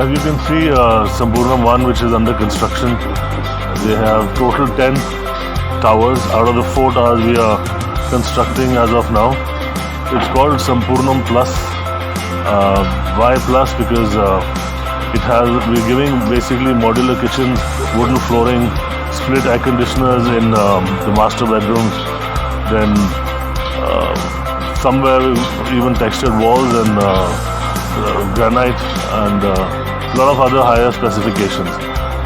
as you can see, Sampoornam 1, which is under construction, they have total 10 towers. Out of the 4 towers we are constructing as of now. It's called Sampoornam Plus. Why Plus? Because we're giving basically modular kitchens, wooden flooring, split air conditioners in the master bedrooms, then somewhere even textured walls and granite and a lot of other higher specifications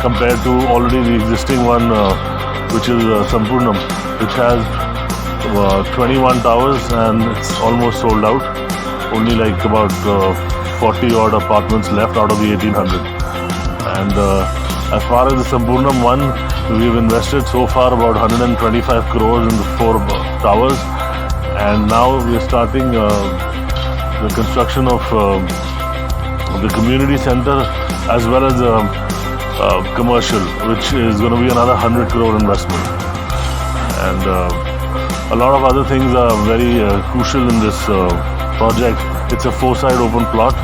compared to already the existing one, which is Sampoornam, which has 21 towers and it's almost sold out. Only like about 40 odd apartments left out of the 1800. And as far as the Sampoornam 1, we've invested so far about 125 crores in the 4 towers, and now we're starting the construction of the community center as well as commercial, which is going to be another 100 crore investment. And a lot of other things are very crucial in this project. It's a 4-side open plot.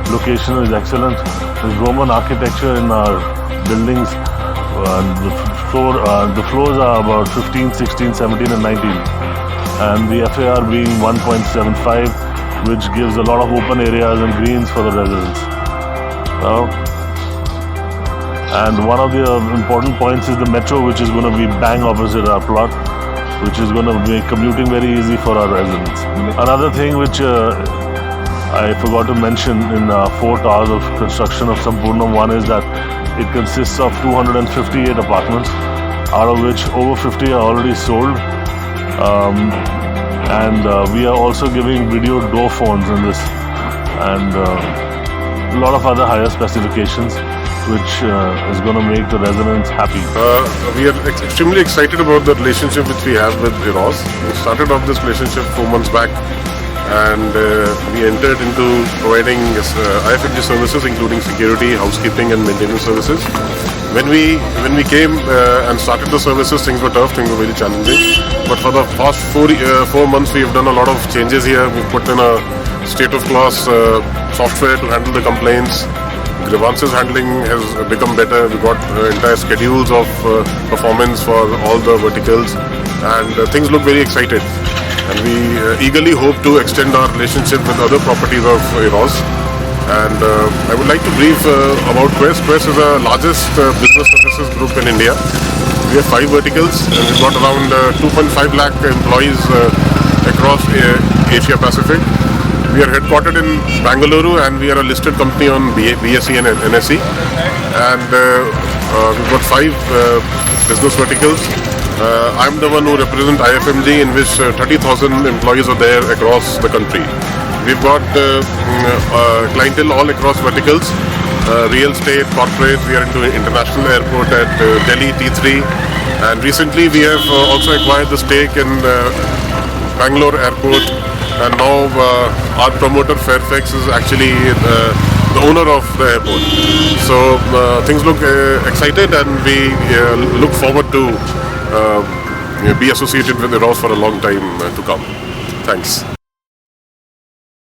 Location is excellent. There's Roman architecture in our buildings. The floors are about 15, 16, 17 and 19. And the FAR being 1.75, which gives a lot of open areas and greens for the residents. And one of the important points is the metro, which is going to be bang opposite our plot, which is going to make commuting very easy for our residents. Another thing which I forgot to mention in 4 towers of construction of Sampoornam 1 is that it consists of 258 apartments, out of which over 50 are already sold. And we are also giving video door phones in this, and a lot of other higher specifications, which is going to make the residents happy. We are extremely excited about the relationship which we have with Eros. We started off this relationship 4 months back, and we entered into providing IFMG services, including security, housekeeping and maintenance services. When we came and started the services, things were tough, things were very challenging. But for the past 4 months, we have done a lot of changes here. We've put in a state-of-class software to handle the complaints. Grievances handling has become better. We got entire schedules of performance for all the verticals, and things look very excited. And we eagerly hope to extend our relationship with other properties of Eros. And I would like to brief about Quess. Quess is the largest business services group in India. We have 5 verticals, and we've got around 2.5 lakh employees across Asia Pacific. We are headquartered in Bangalore, and we are a listed company on BSE and NSE. And we've got 5 business verticals. I'm the one who represents IFMG, in which 30,000 employees are there across the country. We've got clientele all across verticals, real estate, corporate. We are into international airport at Delhi T3, and recently we have also acquired the stake in Bangalore airport, and now our promoter Fairfax is actually the owner of the airport. So things look excited, and we look forward to be associated with Eros for a long time to come. Thanks.